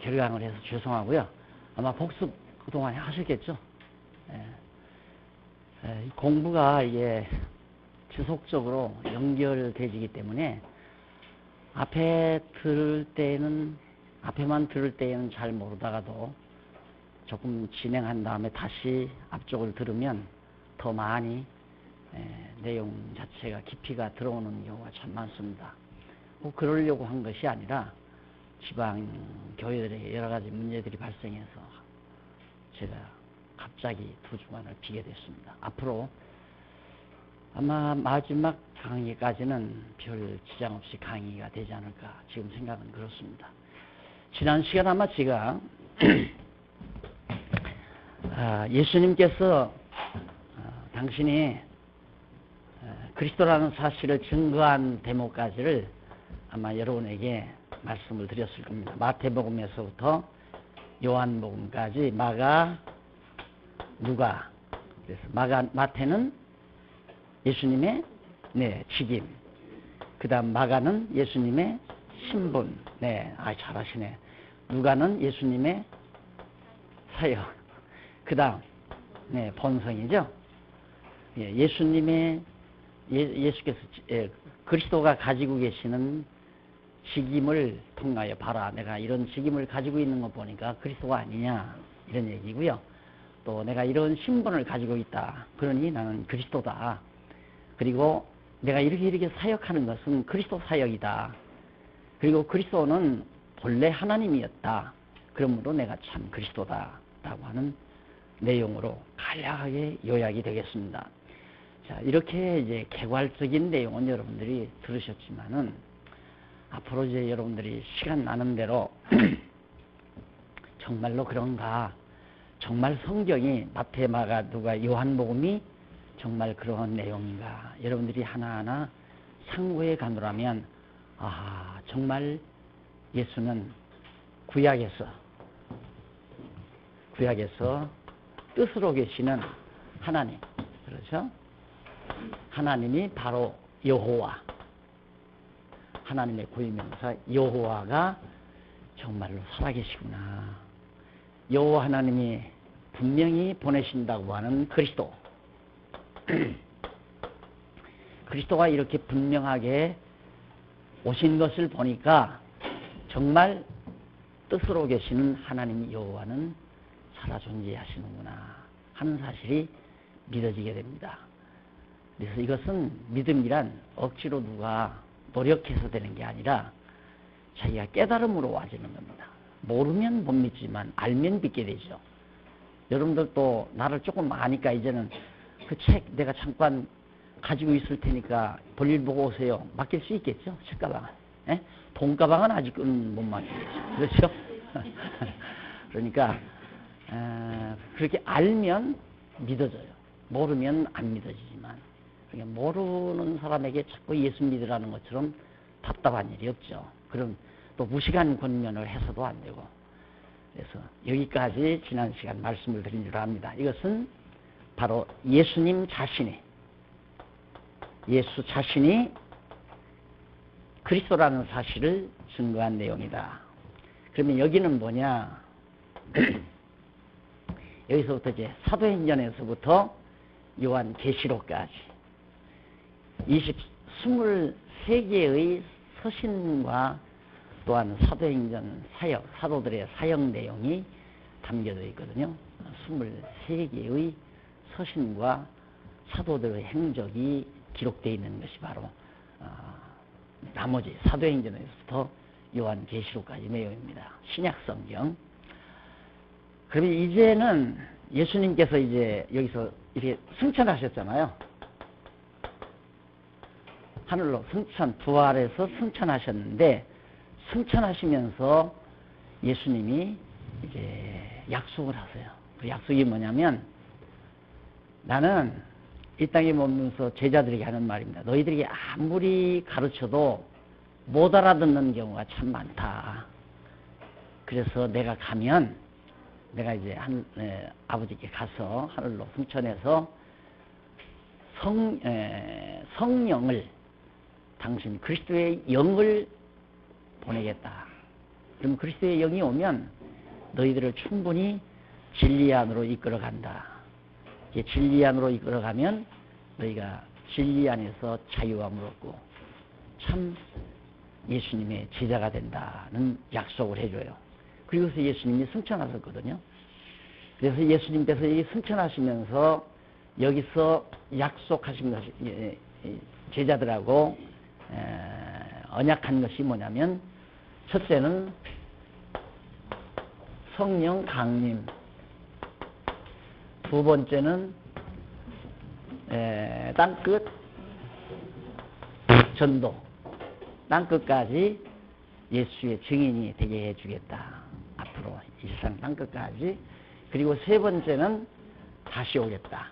결강을 해서 죄송하고요. 아마 복습 그동안 하셨겠죠. 공부가 이게 지속적으로 연결되지기 때문에 앞에만 들을 때에는 잘 모르다가도 조금 진행한 다음에 다시 앞쪽을 들으면 더 많이 내용 자체가 깊이가 들어오는 경우가 참 많습니다. 꼭 그러려고 한 것이 아니라 지방 교회들에 여러 가지 문제들이 발생해서 제가 갑자기 2주간을 비게 됐습니다. 앞으로 아마 마지막 강의까지는 별 지장 없이 강의가 되지 않을까 지금 생각은 그렇습니다. 지난 시간 아마 제가 예수님께서 당신이 그리스도라는 사실을 증거한 대목까지를 아마 여러분에게 말씀을 드렸을 겁니다. 마태복음에서부터 요한복음까지 마가, 누가, 그래서 마태는 예수님의 직임, 그 다음 마가는 예수님의 신분, 잘하시네. 누가는 예수님의 사역, 그 다음 본성이죠. 예수께서 그리스도가 가지고 계시는 직임을 통하여 봐라. 내가 이런 직임을 가지고 있는 거 보니까 그리스도가 아니냐 이런 얘기고요. 또 내가 이런 신분을 가지고 있다. 그러니 나는 그리스도다. 그리고 내가 이렇게 사역하는 것은 그리스도 사역이다. 그리고 그리스도는 본래 하나님이었다. 그러므로 내가 참 그리스도다 라고 하는 내용으로 간략하게 요약이 되겠습니다. 자, 이렇게 이제 개괄적인 내용은 여러분들이 들으셨지만은 앞으로 이제 여러분들이 시간 나는 대로 정말로 그런가, 정말 성경이 마태, 마가, 누가, 요한복음이 정말 그런 내용인가, 여러분들이 하나하나 상고해 가노라면 정말 예수는 구약에서 뜻으로 계시는 하나님, 그렇죠? 하나님이 바로 여호와, 하나님의 고유명사 여호와가 정말로 살아계시구나. 여호와 하나님이 분명히 보내신다고 하는 그리스도, 그리스도가 이렇게 분명하게 오신 것을 보니까 정말 뜻으로 계시는 하나님 여호와는 살아 존재하시는구나 하는 사실이 믿어지게 됩니다. 그래서 이것은 믿음이란 억지로 누가 노력해서 되는 게 아니라 자기가 깨달음으로 와지는 겁니다. 모르면 못 믿지만 알면 믿게 되죠. 여러분들도 나를 조금 아니까 이제는 그 책 내가 잠깐 가지고 있을 테니까 볼일 보고 오세요. 맡길 수 있겠죠? 책가방은. 돈가방은 아직은 못 맡기겠죠. 그렇죠? 그러니까 그렇게 알면 믿어져요. 모르면 안 믿어지지만, 그러니까 모르는 사람에게 자꾸 예수 믿으라는 것처럼 답답한 일이 없죠. 그럼 또 무식한 권면을 해서도 안 되고. 그래서 여기까지 지난 시간 말씀을 드린 줄 압니다. 이것은 바로 예수님 자신이, 예수 자신이 그리스도라는 사실을 증거한 내용이다. 그러면 여기는 뭐냐? 여기서부터 이제 사도행전에서부터 요한계시록까지 23개의 서신과 또한 사도행전 사역, 사도들의 사역 내용이 담겨져 있거든요. 23개의 서신과 사도들의 행적이 기록되어 있는 것이 바로 나머지 사도행전에서부터 요한계시록까지 내용입니다. 신약성경. 그러면 이제는 예수님께서 이제 여기서 이렇게 승천하셨잖아요. 하늘로 부활해서 승천하셨는데, 승천하시면서 예수님이 이제 약속을 하세요. 그 약속이 뭐냐면, 나는 이 땅에 머무면서 제자들에게 하는 말입니다. 너희들이 아무리 가르쳐도 못 알아듣는 경우가 참 많다. 그래서 내가 가면, 내가 이제 아버지께 가서 하늘로 승천해서 성령을, 당신 그리스도의 영을 보내겠다. 그럼 그리스도의 영이 오면 너희들을 충분히 진리 안으로 이끌어간다. 이제 진리 안으로 이끌어가면 너희가 진리 안에서 자유함을 얻고 참 예수님의 제자가 된다는 약속을 해줘요. 그리고서 예수님이 승천하셨거든요. 그래서 예수님께서 승천하시면서 여기서 약속하신 것이 제자들하고 언약한 것이 뭐냐면, 첫째는 성령 강림, 두 번째는 땅끝 전도, 땅끝까지 예수의 증인이 되게 해주겠다. 앞으로 이 세상 땅끝까지. 그리고 세 번째는 다시 오겠다.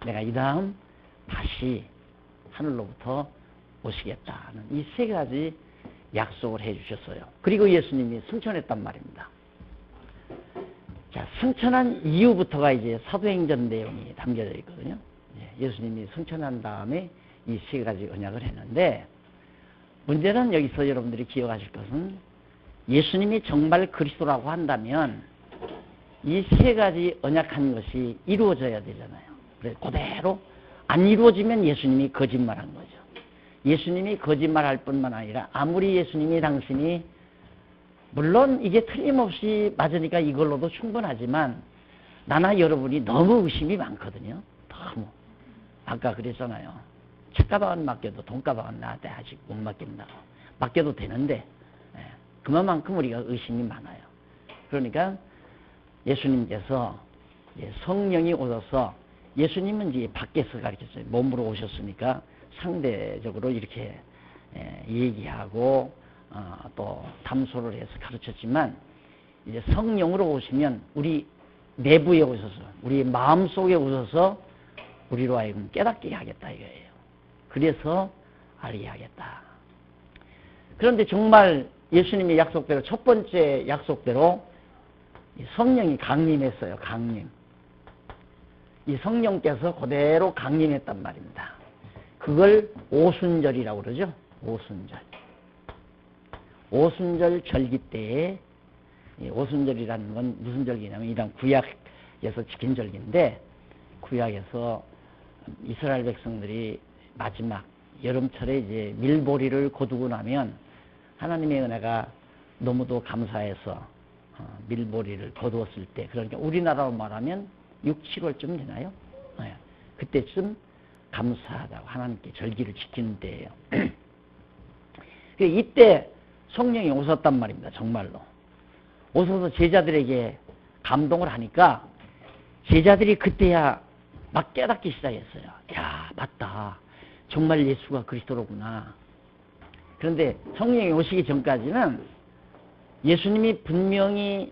내가 이 다음 다시 하늘로부터 오시겠다는 이 세 가지 약속을 해주셨어요. 그리고 예수님이 승천했단 말입니다. 자, 승천한 이후부터가 이제 사도행전 내용이 담겨져 있거든요. 예수님이 승천한 다음에 이 세 가지 언약을 했는데, 문제는 여기서 여러분들이 기억하실 것은, 예수님이 정말 그리스도라고 한다면 이 세 가지 언약한 것이 이루어져야 되잖아요. 그래서 그대로 안 이루어지면 예수님이 거짓말한 거죠. 예수님이 거짓말할 뿐만 아니라, 아무리 예수님이 당신이, 물론 이게 틀림없이 맞으니까 이걸로도 충분하지만 나나 여러분이 너무 의심이 많거든요. 너무. 아까 그랬잖아요. 책가방은 맡겨도 돈가방은 나한테 아직 못 맡긴다고. 맡겨도 되는데 그만큼 우리가 의심이 많아요. 그러니까 예수님께서 성령이 오셔서, 예수님은 이제 밖에서 가르쳤어요. 몸으로 오셨으니까 상대적으로 이렇게 얘기하고 또 담소를 해서 가르쳤지만, 이제 성령으로 오시면 우리 내부에 오셔서, 우리 마음속에 오셔서 우리로 하여금 깨닫게 하겠다 이거예요. 그래서 알게 하겠다. 그런데 정말 예수님의 약속대로, 첫 번째 약속대로 성령이 강림했어요. 강림. 이 성령께서 그대로 강림했단 말입니다. 그걸 오순절이라고 그러죠. 오순절. 오순절 절기 때에, 오순절이라는 건 무슨 절기냐면 이런 구약에서 지킨 절기인데, 구약에서 이스라엘 백성들이 마지막 여름철에 이제 밀보리를 거두고 나면 하나님의 은혜가 너무도 감사해서 밀보리를 거두었을 때, 그러니까 우리나라로 말하면 6, 7월쯤 되나요? 그때쯤 감사하다고 하나님께 절기를 지키는 때예요. 이때 성령이 오셨단 말입니다. 정말로. 오셔서 제자들에게 감동을 하니까 제자들이 그때야 막 깨닫기 시작했어요. 야, 맞다. 정말 예수가 그리스도로구나. 그런데 성령이 오시기 전까지는 예수님이 분명히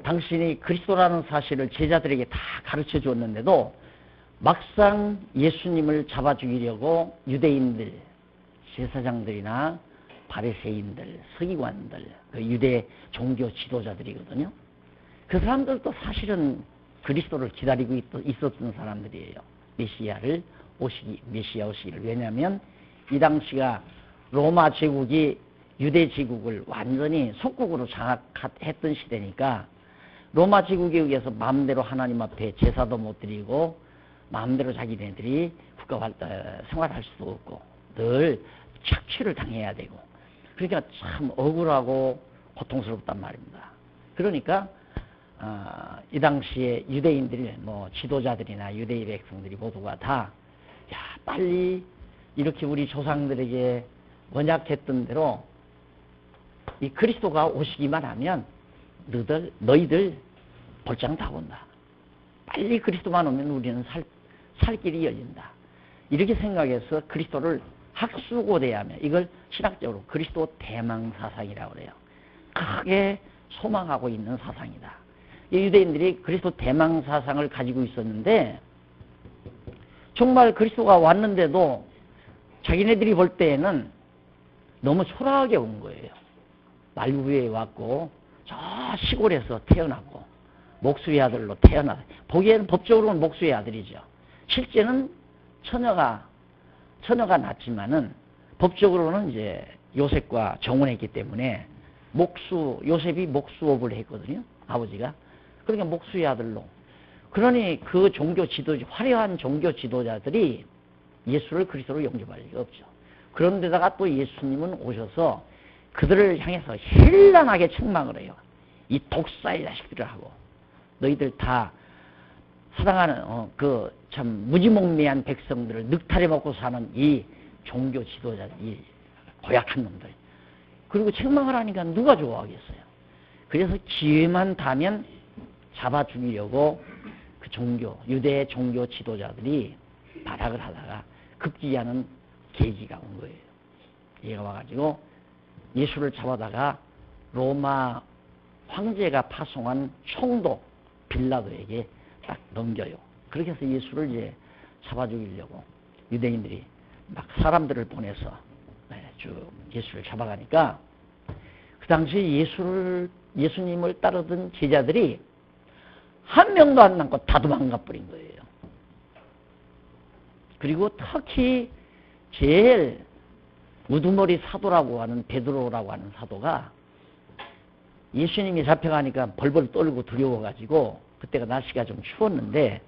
당신이 그리스도라는 사실을 제자들에게 다 가르쳐 주었는데도, 막상 예수님을 잡아 죽이려고 유대인들, 제사장들이나 바리새인들, 서기관들, 그 유대 종교 지도자들이거든요. 그 사람들도 사실은 그리스도를 기다리고 있었던 사람들이에요. 메시아 오시기를. 왜냐하면 이 당시가 로마 제국이 유대 제국을 완전히 속국으로 장악했던 시대니까, 로마 제국에 의해서 마음대로 하나님 앞에 제사도 못 드리고 마음대로 자기네들이 국가 생활할 수도 없고 늘 착취를 당해야 되고, 그러니까 참 억울하고 고통스럽단 말입니다. 그러니까 이 당시에 유대인들이, 지도자들이나 유대인 백성들이 모두가 다, 야, 빨리 이렇게 우리 조상들에게 언약했던 대로 이 그리스도가 오시기만 하면 너희들 볼장 다 온다. 빨리 그리스도만 오면 우리는 살 길이 열린다. 이렇게 생각해서 그리스도를 학수고대하며, 이걸 신학적으로 그리스도 대망사상이라고 그래요. 크게 소망하고 있는 사상이다. 유대인들이 그리스도 대망사상을 가지고 있었는데, 정말 그리스도가 왔는데도 자기네들이 볼 때에는 너무 초라하게 온 거예요. 말구에 왔고 저 시골에서 태어났고 목수의 아들로 태어났어요. 보기에는 법적으로는 목수의 아들이죠. 실제는 처녀가 낳지만은 법적으로는 이제 요셉과 정혼했기 때문에 요셉이 목수업을 했거든요. 아버지가. 그러니까 목수의 아들로. 그러니 그 화려한 종교 지도자들이 예수를 그리스도로 영접할 리가 없죠. 그런데다가 또 예수님은 오셔서 그들을 향해서 현란하게 책망을 해요. 이 독사의 자식들을 하고 너희들 다 사랑하는 그 참 무지몽매한 백성들을 늑탈해 먹고 사는 이 종교 지도자들, 이 고약한 놈들. 그리고 책망을 하니까 누가 좋아하겠어요. 그래서 기회만 닿으면 잡아 죽이려고 그 유대 종교 지도자들이 발악을 하다가 급기야는 계기가 온 거예요. 얘가 와가지고 예수를 잡아다가 로마 황제가 파송한 총독 빌라도에게 딱 넘겨요. 그렇게 해서 예수를 이제 잡아 죽이려고 유대인들이 막 사람들을 보내서 쭉 예수를 잡아가니까 그 당시에 예수님을 따르던 제자들이 한 명도 안 남고 다 도망가 버린 거예요. 그리고 특히 제일 우두머리 사도라고 하는 베드로라고 하는 사도가 예수님이 잡혀가니까 벌벌 떨고 두려워가지고 그때가 날씨가 좀 추웠는데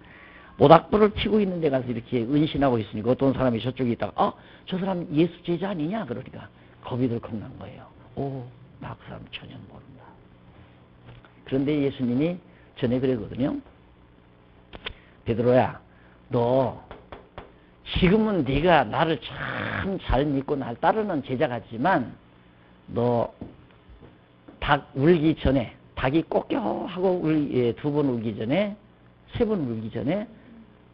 모닥불을 피고 있는 데 가서 이렇게 은신하고 있으니까 어떤 사람이 저쪽에 있다가 저 사람 예수 제자 아니냐 그러니까 겁이 덜컥 난 거예요. 나 그 사람 전혀 모른다. 그런데 예수님이 전에 그러거든요. 베드로야, 너 지금은 네가 나를 참 잘 믿고 날 따르는 제자 같지만 너 닭 울기 전에 닭이 꼬껴하고 2번 울기 전에 3번 울기 전에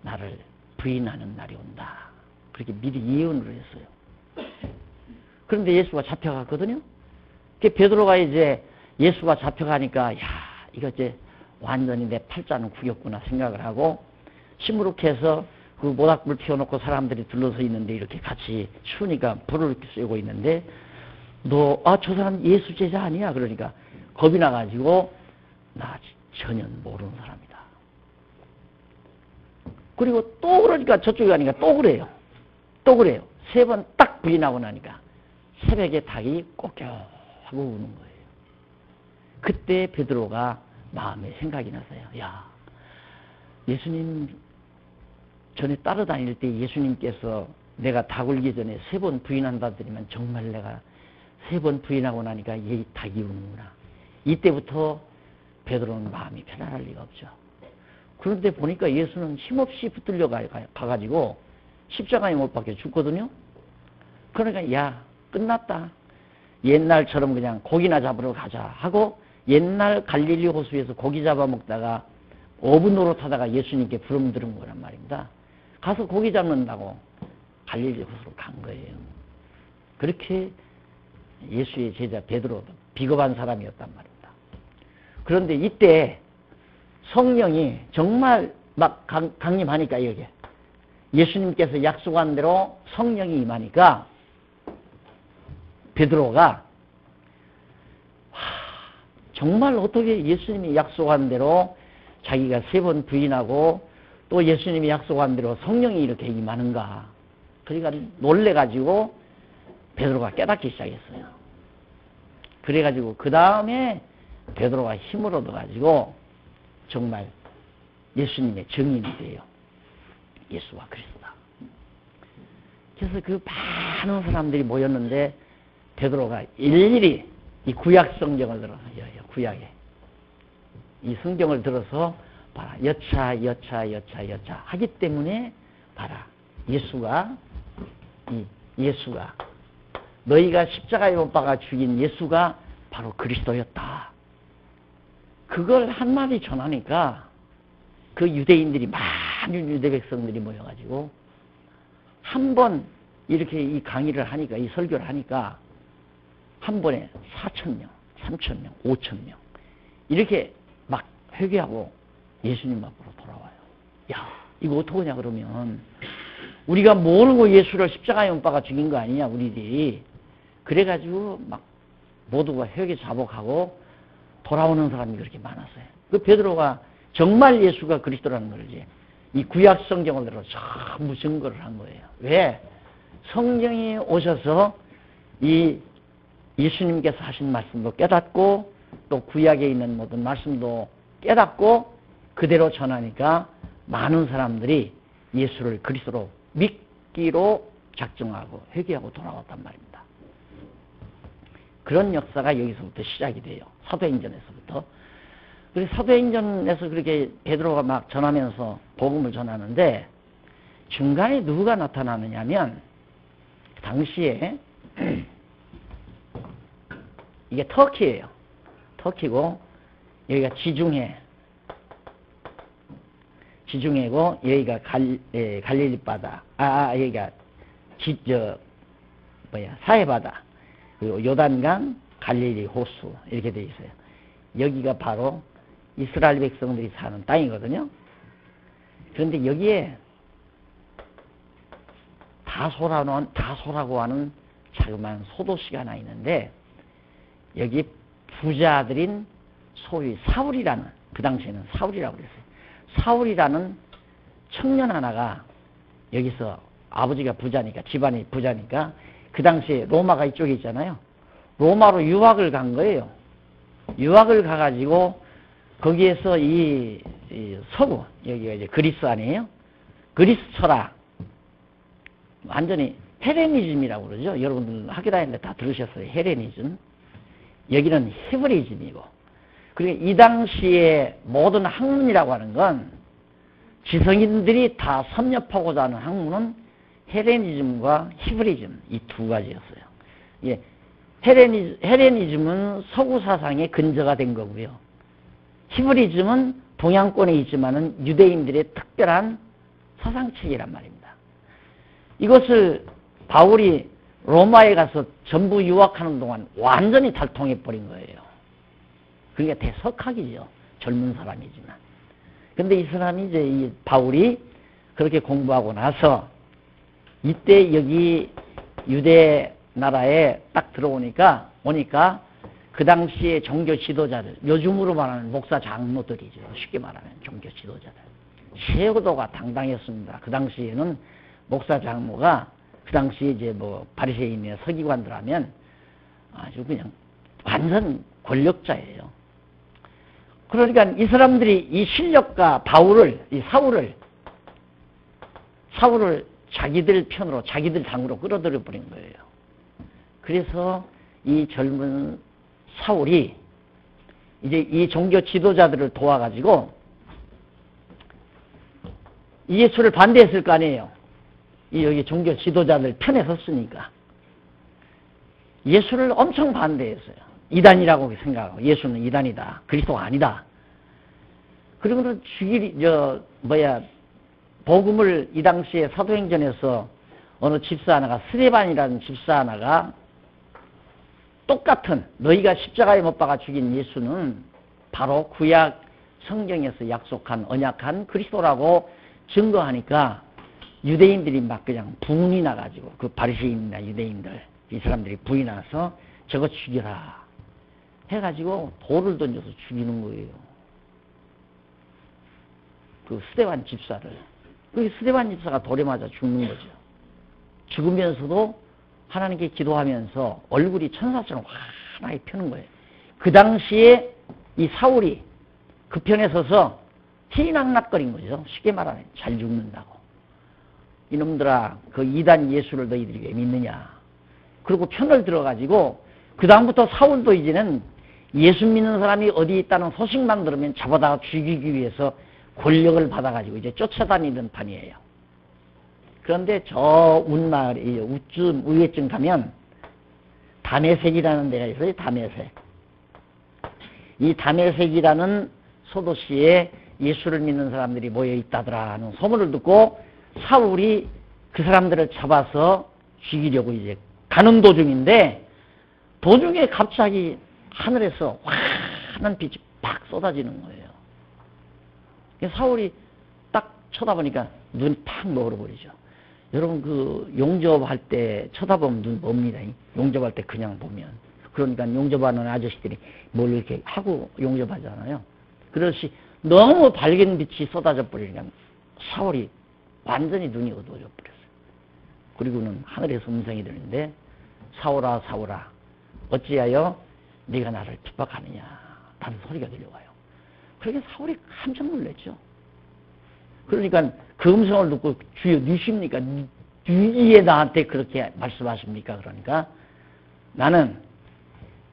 나를 부인하는 날이 온다. 그렇게 미리 예언을 했어요. 그런데 예수가 잡혀갔거든요. 베드로가 이제 예수가 잡혀가니까 이거 이제 완전히 내 팔자는 구겼구나 생각을 하고 시무룩해서 그 모닥불 피워놓고 사람들이 둘러서 있는데 이렇게 같이 추우니까 불을 쐬고 있는데 너 저 사람 예수 제자 아니야? 그러니까 겁이 나가지고 나 전혀 모르는 사람이다. 그리고 또 그러니까 저쪽에 가니까 또 그래요. 3번 딱 부인하고 나니까 새벽에 닭이 꼬껴 하고 우는 거예요. 그때 베드로가 마음에 생각이 났어요. 예수님 전에 따라다닐 때 예수님께서 내가 닭 울기 전에 3번 부인한다더니만 정말 내가 3번 부인하고 나니까 얘 닭이 우는구나. 이때부터 베드로는 마음이 편안할 리가 없죠. 그런데 보니까 예수는 힘없이 붙들려 가가지고 십자가에 못 박혀 죽거든요. 그러니까 끝났다. 옛날처럼 그냥 고기나 잡으러 가자 하고 옛날 갈릴리 호수에서 고기 잡아먹다가 어부 노릇하다가 예수님께 부름 들은 거란 말입니다. 가서 고기 잡는다고 갈릴리 호수로 간 거예요. 그렇게 예수의 제자 베드로도 비겁한 사람이었단 말입니다. 그런데 이때 성령이 정말 막 강림하니까 여기에 예수님께서 약속한 대로 성령이 임하니까 베드로가 정말 어떻게 예수님이 약속한 대로 자기가 3번 부인하고 또 예수님이 약속한 대로 성령이 이렇게 임하는가. 그러니까 놀래가지고 베드로가 깨닫기 시작했어요. 그래가지고 그 다음에 베드로가 힘을 얻어가지고 정말 예수님의 증인이 돼요. 예수와 그리스도다. 그래서 그 많은 사람들이 모였는데 베드로가 일일이 이 구약 성경을 들어, 구약에 이 성경을 들어서 봐라, 여차 하기 때문에 봐라, 예수가 너희가 십자가에 못 박아 죽인 예수가 바로 그리스도였다. 그걸 한마디 전하니까 그 유대인들이 많은 유대 백성들이 모여가지고 한 번 이렇게 이 강의를 하니까, 이 설교를 하니까 한 번에 4,000명, 3,000명, 5,000명 이렇게 막 회개하고 예수님 앞으로 돌아와요. 이거 어떡하냐 그러면 우리가 모르고 예수를 십자가에 못 박아 죽인 거 아니냐 우리들이. 그래가지고 막 모두가 회개 자복하고 돌아오는 사람이 그렇게 많았어요. 그 베드로가 정말 예수가 그리스도라는 걸 이제 이 구약 성경을 들어 전부 증거를 한 거예요. 왜? 성령이 오셔서 이 예수님께서 하신 말씀도 깨닫고 또 구약에 있는 모든 말씀도 깨닫고 그대로 전하니까 많은 사람들이 예수를 그리스도로 믿기로 작정하고 회개하고 돌아왔단 말입니다. 그런 역사가 여기서부터 시작이 돼요. 사도행전에서부터. 그래서 사도행전에서 그렇게 베드로가 막 전하면서 복음을 전하는데 중간에 누가 나타나느냐면 당시에 이게 터키예요. 터키고 여기가 지중해고 여기가 갈릴리 바다. 여기가 사해바다. 그리고 요단강, 갈릴리 호수 이렇게 돼 있어요. 여기가 바로 이스라엘 백성들이 사는 땅이거든요. 그런데 여기에 다소라고 하는 자그마한 소도시가 하나 있는데 여기 부자들인 소위 사울이라는, 그 당시에는 사울이라고 그랬어요. 사울이라는 청년 하나가 여기서 아버지가 부자니까, 집안이 부자니까 그 당시에 로마가 이쪽에 있잖아요. 로마로 유학을 간 거예요. 유학을 가가지고 거기에서 이 서구, 여기가 이제 그리스 아니에요? 그리스 철학, 완전히 헬레니즘이라고 그러죠. 여러분들 학교 다닐 때 다 들으셨어요. 헬레니즘. 여기는 히브리즘이고, 그리고 이 당시에 모든 학문이라고 하는 건 지성인들이 다 섭렵하고자 하는 학문은 헬레니즘과 히브리즘 이 두 가지였어요. 예, 헬레니즘은 서구 사상의 근저가 된 거고요. 히브리즘은 동양권에 있지만은 유대인들의 특별한 사상체계란 말입니다. 이것을 바울이 로마에 가서 전부 유학하는 동안 완전히 달통해버린 거예요. 그게 대석학이죠. 젊은 사람이지만. 근데 이 사람이 이제 이 바울이 그렇게 공부하고 나서 이때 여기 유대 나라에 딱 들어오니까 그 당시에 종교 지도자들, 요즘으로 말하는 목사 장로들이죠. 쉽게 말하면 종교 지도자들. 쇄도가 당당했습니다. 그 당시에는 목사 장로가 그 당시에 이제 뭐 바리새인이나 서기관들 하면 아주 그냥 완전 권력자예요. 그러니까 이 사람들이 이 실력과 바울을, 이 사울을 자기들 편으로, 자기들 당으로 끌어들여 버린 거예요. 그래서 이 젊은 사울이 이제 이 종교 지도자들을 도와가지고 예수를 반대했을 거 아니에요. 이 여기 종교 지도자들 편에 섰으니까 예수를 엄청 반대했어요. 이단이라고 생각하고, 예수는 이단이다, 그리스도가 아니다. 그리고는 복음을 이 당시에 사도행전에서 어느 집사 하나가, 스데반이라는 집사 하나가 똑같은, 너희가 십자가에 못 박아 죽인 예수는 바로 구약 성경에서 약속한 언약한 그리스도라고 증거하니까 유대인들이 막 그냥 분이 나가지고, 그 바리새인이나 유대인들, 이 사람들이 분이 나서 저거 죽여라 해가지고 돌을 던져서 죽이는 거예요. 그 스데반 집사를. 그 스데반 집사가 돌에 맞아 죽는 거죠. 죽으면서도 하나님께 기도하면서 얼굴이 천사처럼 환하게 펴는 거예요. 그 당시에 이 사울이 그 편에 서서 티낙낙거린 거죠. 쉽게 말하면 잘 죽는다고. 이놈들아, 그 이단 예수를 너희들이 왜 믿느냐. 그리고 편을 들어가지고 그 다음부터 사울도 이제는 예수 믿는 사람이 어디 있다는 소식만 들으면 잡아다가 죽이기 위해서 권력을 받아가지고 이제 쫓아다니는 판이에요. 그런데 저 운마을에, 우회쯤 가면 다메섹이라는 데가 있어요. 다메섹. 이 다메섹이라는 소도시에 예수를 믿는 사람들이 모여 있다더라 하는 소문을 듣고 사울이 그 사람들을 잡아서 죽이려고 이제 가는 도중인데, 도중에 갑자기 하늘에서 환한 빛이 팍 쏟아지는 거예요. 사울이 딱 쳐다보니까 눈이 팍 멀어버리죠. 여러분, 그 용접할 때 쳐다보면 눈 멉니다. 용접할 때 그냥 보면. 그러니까 용접하는 아저씨들이 뭘 이렇게 하고 용접하잖아요. 그렇지 너무 밝은 빛이 쏟아져 버리니까 사울이 완전히 눈이 어두워져 버렸어요. 그리고는 하늘에서 음성이 들리는데, 사울아 사울아 어찌하여 네가 나를 핍박하느냐 라는 소리가 들려와요. 그러니까 사울이 깜짝 놀랐죠. 그러니까 그 음성을 듣고 주여 누십니까? 누이에 나한테 그렇게 말씀하십니까? 그러니까 나는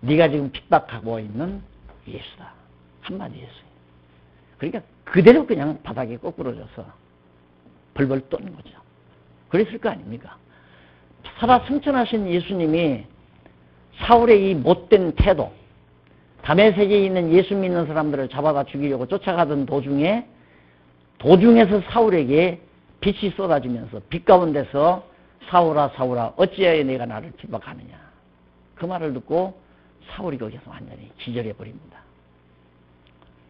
네가 지금 핍박하고 있는 예수다. 한마디 했어요. 그러니까 그대로 그냥 바닥에 거꾸러져서 벌벌 떠는 거죠. 그랬을 거 아닙니까? 살아 승천하신 예수님이 사울의 이 못된 태도, 다메섹에 있는 예수 믿는 사람들을 잡아다 죽이려고 쫓아가던 도중에서 사울에게 빛이 쏟아지면서 빛 가운데서 사울아 사울아 어찌하여 내가 나를 핍박하느냐. 그 말을 듣고 사울이 거기서 완전히 기절해 버립니다.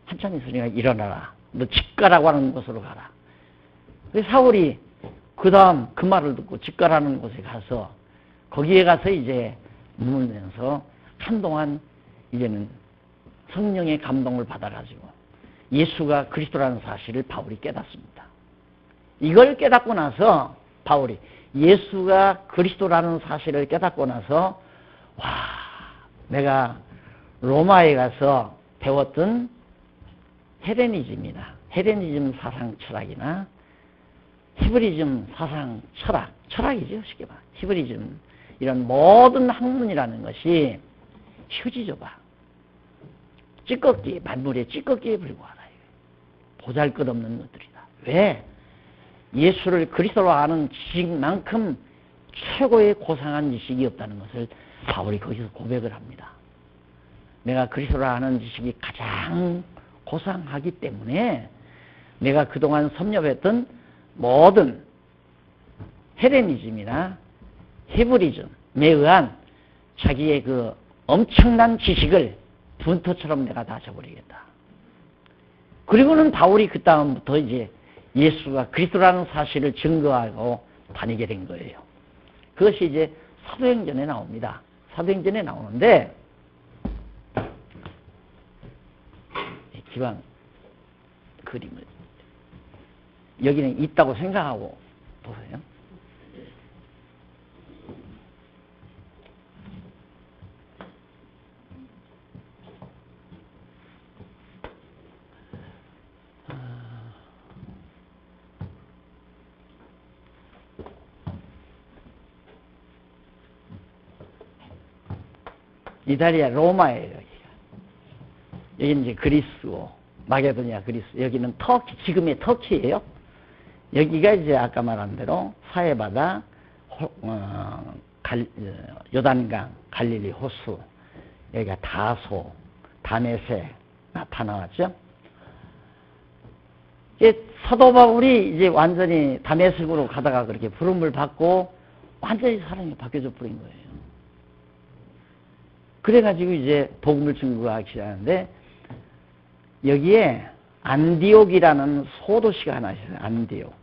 한참 있으니까 일어나라. 너 집가라고 하는 곳으로 가라. 그래서 사울이 그 다음 그 말을 듣고 집가라는 곳에 가서 거기에 가서 이제 머물면서 한동안 이제는 성령의 감동을 받아가지고 예수가 그리스도라는 사실을 바울이 깨닫습니다. 이걸 깨닫고 나서 바울이 예수가 그리스도라는 사실을 깨닫고 나서 와, 내가 로마에 가서 배웠던 헤레니즘 사상 철학이나 히브리즘 사상 철학이죠. 쉽게 말해. 히브리즘 이런 모든 학문이라는 것이 휴지조각, 찌꺼기, 만물의 찌꺼기에 불과하다. 보잘것없는 것들이다. 왜? 예수를 그리스도로 아는 지식만큼 최고의 고상한 지식이 없다는 것을 바울이 거기서 고백을 합니다. 내가 그리스도로 아는 지식이 가장 고상하기 때문에 내가 그동안 섭렵했던 모든 헤레니즘이나 히브리즘에 의한 자기의 그 엄청난 지식을 분토처럼 내가 다 저버리겠다. 그리고는 바울이 그 다음부터 이제 예수가 그리스도라는 사실을 증거하고 다니게 된 거예요. 그것이 이제 사도행전에 나옵니다. 사도행전에 나오는데 기왕 그림을 여기는 있다고 생각하고 보세요. 이탈리아 로마예요. 여기는 이제 그리스고 마게도니아 그리스. 여기는 터키, 지금의 터키예요. 여기가 이제 아까 말한 대로 사해바다, 요단강, 갈릴리 호수, 여기가 다소, 다메섹 다 나왔죠. 이제 사도 바울이 이제 완전히 다메섹으로 가다가 그렇게 부름을 받고 완전히 사람이 바뀌어져 버린 거예요. 그래가지고 이제 복음을 증거하기 시작하는데 여기에 안디옥이라는 소도시가 하나 있어요.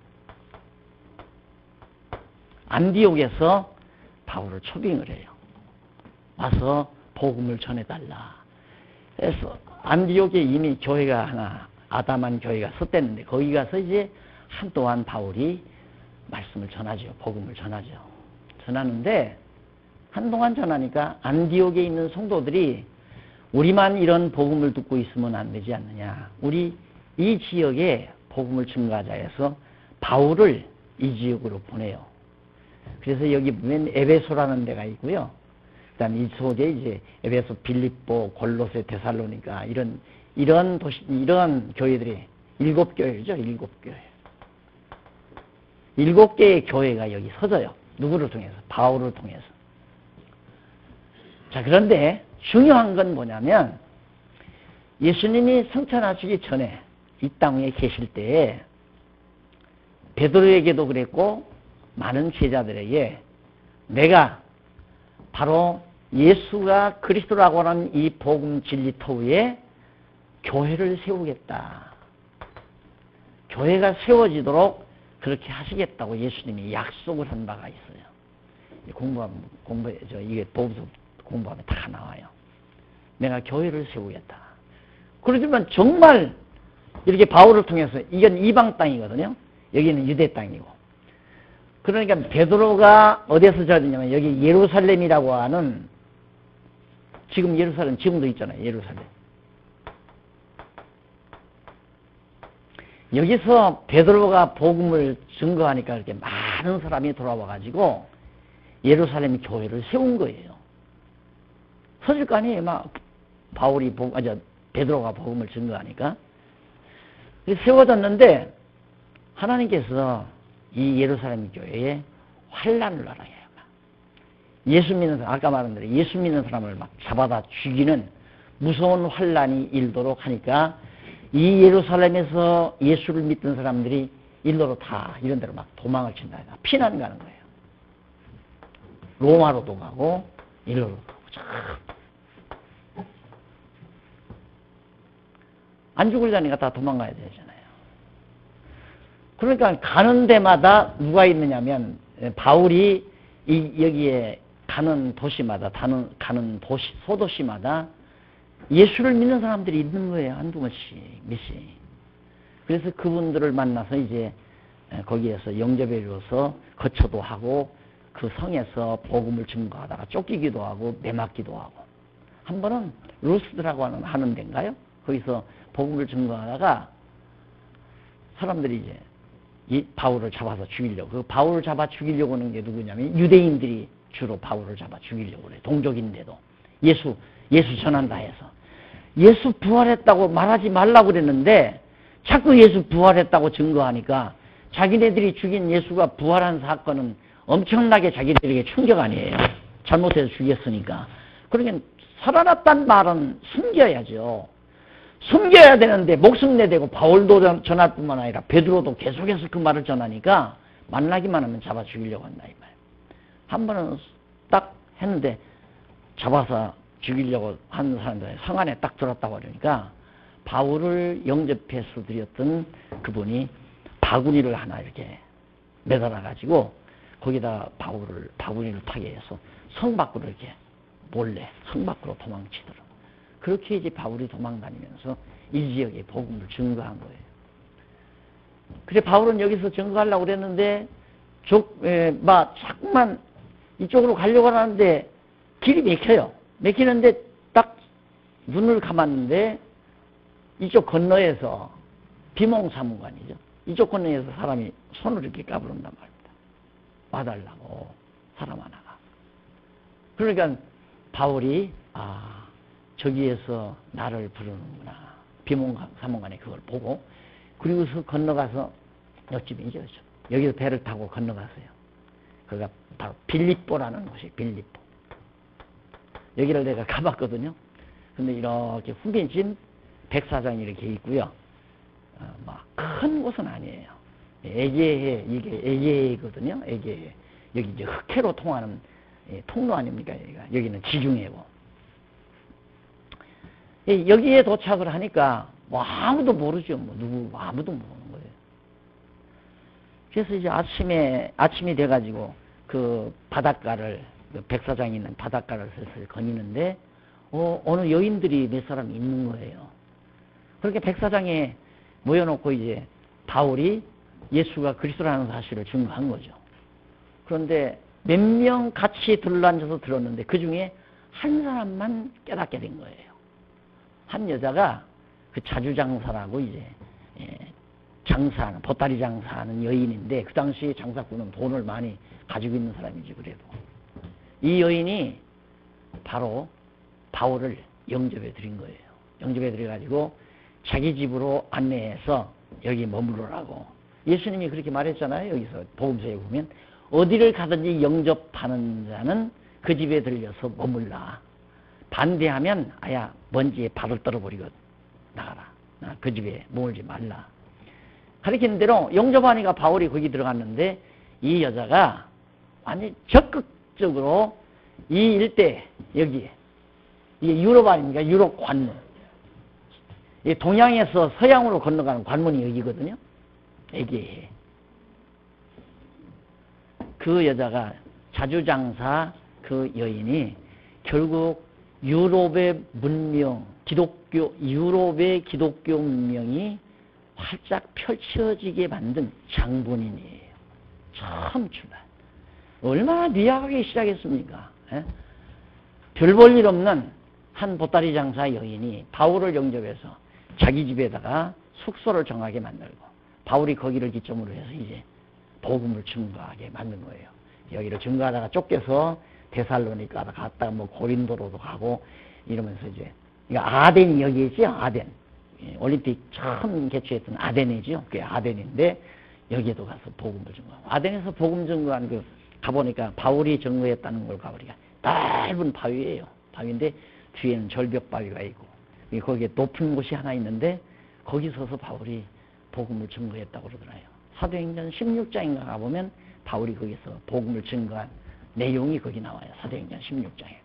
안디옥에서 바울을 초빙을 해요. 와서 복음을 전해달라. 그래서 안디옥에 이미 교회가 하나, 아담한 교회가 섰댔는데 거기 가서 이제 한동안 바울이 말씀을 전하죠. 복음을 전하죠. 전하는데 한동안 전하니까 안디옥에 있는 성도들이 우리만 이런 복음을 듣고 있으면 안 되지 않느냐. 우리 이 지역에 복음을 증거하자 해서 바울을 이 지역으로 보내요. 그래서 여기 보면 에베소라는 데가 있고요. 그다음 이 속에 이제 에베소, 빌립보, 골로새, 데살로니가 이런 도시, 이런 교회들이 7교회죠. 7교회. 7개의 교회가 여기 서져요. 누구를 통해서? 바울을 통해서. 자, 그런데 중요한 건 뭐냐면 예수님이 승천하시기 전에 이 땅에 계실 때에 베드로에게도 그랬고 많은 제자들에게 내가 바로 예수가 그리스도라고 하는 이 복음 진리터 위에 교회를 세우겠다. 교회가 세워지도록 그렇게 하시겠다고 예수님이 약속을 한 바가 있어요. 이게 보고서 공부하면 다 나와요. 내가 교회를 세우겠다. 그렇지만 정말 이렇게 바울을 통해서 이건 이방 땅이거든요. 여기는 유대 땅이고. 그러니까 베드로가 어디에서 저지냐면 여기 예루살렘이라고 하는 지금 예루살렘 지금도 있잖아요. 예루살렘. 여기서 베드로가 복음을 증거하니까 이렇게 많은 사람이 돌아와가지고 예루살렘 교회를 세운 거예요. 서질 거 아니에요. 막 베드로가 복음을 증거하니까 세워졌는데 하나님께서 이 예루살렘 교회에 환란을 나라해요. 예수 믿는 사람, 아까 말한 대로 예수 믿는 사람을 막 잡아다 죽이는 무서운 환란이 일도록 하니까 이 예루살렘에서 예수를 믿던 사람들이 일로로 다 이런 데로 막 도망을 친다. 피난 가는 거예요. 로마로도 가고 일로로 가고. 안 죽으려니까 다 도망가야 되잖아요. 그러니까 가는 데마다 누가 있느냐면 바울이 여기에 가는 도시마다 가는 도시 소도시마다 예수를 믿는 사람들이 있는 거예요. 한두 번씩 몇씩. 그래서 그분들을 만나서 이제 거기에서 영접해 줘서 거처도 하고 그 성에서 복음을 증거하다가 쫓기기도 하고 매맞기도 하고. 한 번은 루스드라고 하는 데인가요? 거기서 복음을 증거하다가 사람들이 이제 이 바울을 잡아서 죽이려고. 그 바울을 잡아 죽이려고 하는 게 누구냐면 유대인들이 주로 바울을 잡아 죽이려고 그래. 동족인데도 예수 전한다 해서 예수 부활했다고 말하지 말라고 그랬는데 자꾸 예수 부활했다고 증거하니까 자기네들이 죽인 예수가 부활한 사건은 엄청나게 자기들에게 충격 아니에요. 잘못해서 죽였으니까. 그러니까 살아났단 말은 숨겨야죠. 숨겨야 되는데 목숨 내대고 바울도 전할 뿐만 아니라 베드로도 계속해서 그 말을 전하니까 만나기만 하면 잡아 죽이려고 한다 이 말. 한 번은 딱 했는데 잡아서 죽이려고 하는 사람들 성 안에 딱 들었다고 그러니까 바울을 영접해서 드렸던 그분이 바구니를 하나 이렇게 매달아 가지고 거기다 바구니를 타게 해서 성 밖으로 이렇게 몰래 성 밖으로 도망치더라고요. 그렇게 이제 바울이 도망다니면서 이 지역에 복음을 증거한 거예요. 그래 바울은 여기서 증거하려고 그랬는데 자꾸만 이쪽으로 가려고 하는데 길이 막혀요. 막히는데 딱 눈을 감았는데 이쪽 건너에서 비몽사무관이죠. 이쪽 건너에서 사람이 손을 이렇게 까부른단 말입니다. 와달라고 사람 하나가. 그러니까 바울이 저기에서 나를 부르는구나. 비몽사무관이 그걸 보고 그리고서 건너가서 옆집이죠. 여기서 배를 타고 건너갔어요. 그가 바로 빌립보라는 곳이 빌립보. 여기를 내가 가봤거든요. 근데 이렇게 후빈집 백사장이 이렇게 있고요. 큰 곳은 아니에요. 에게해, 이게 에게해거든요. 에게해. 여기 이제 흑해로 통하는 통로 아닙니까? 여기는 지중해고. 여기에 도착을 하니까 아무도 모르죠. 아무도 모르는 거예요. 그래서 이제 아침이 돼가지고 그 바닷가를 백사장이 있는 바닷가를 슬슬 거니는데 어느 여인들이 몇 사람 있는 거예요. 그렇게 백사장에 모여놓고 이제 바울이 예수가 그리스도라는 사실을 증거한 거죠. 그런데 몇 명 같이 둘러앉아서 들었는데 그 중에 한 사람만 깨닫게 된 거예요. 한 여자가 그 자주장사라고 이제 장사하는 보따리 장사하는 여인인데 그 당시 장사꾼은 돈을 많이 가지고 있는 사람이지. 그래도 이 여인이 바로 바울을 영접해 드린 거예요. 영접해 드려 가지고 자기 집으로 안내해서 여기 머무르라고. 예수님이 그렇게 말했잖아요. 여기서 복음서에 보면 어디를 가든지 영접하는 자는 그 집에 들려서 머물라. 반대하면 먼지에 발을 떨어버리고 나가라. 그 집에 머물지 말라. 가르치는 대로 영접하니까 바울이 거기 들어갔는데 이 여자가 완전히 적극적으로 이 일대 여기에 이게 유럽 아닙니까? 유럽 관문. 이 동양에서 서양으로 건너가는 관문이 여기거든요. 여기에 그 여자가 자주장사 그 여인이 결국 유럽의 문명, 유럽의 기독교 문명이 활짝 펼쳐지게 만든 장본인이에요. 처음 출발. 얼마나 미약하게 시작했습니까? 별 볼 일 없는 한 보따리 장사 여인이 바울을 영접해서 자기 집에다가 숙소를 정하게 만들고 바울이 거기를 기점으로 해서 이제 복음을 증거하게 만든 거예요. 여기를 증거하다가 쫓겨서 데살로니가 갔다가 뭐 고린도로도 가고 이러면서 이제 그러니까 아덴이 여기 있지. 아덴. 올림픽 처음 개최했던 아덴이죠. 그게 아덴인데 여기에도 가서 복음을 증거하고 아덴에서 복음 증거한 그 가보니까 바울이 증거했다는 걸 가보니까 넓은 바위예요. 바위인데 뒤에는 절벽 바위가 있고 거기에 높은 곳이 하나 있는데 거기 서서 바울이 복음을 증거했다고 그러더라고요. 사도행전 16장인가 가보면 바울이 거기서 복음을 증거한 내용이 거기 나와요. 사도행전 16장에.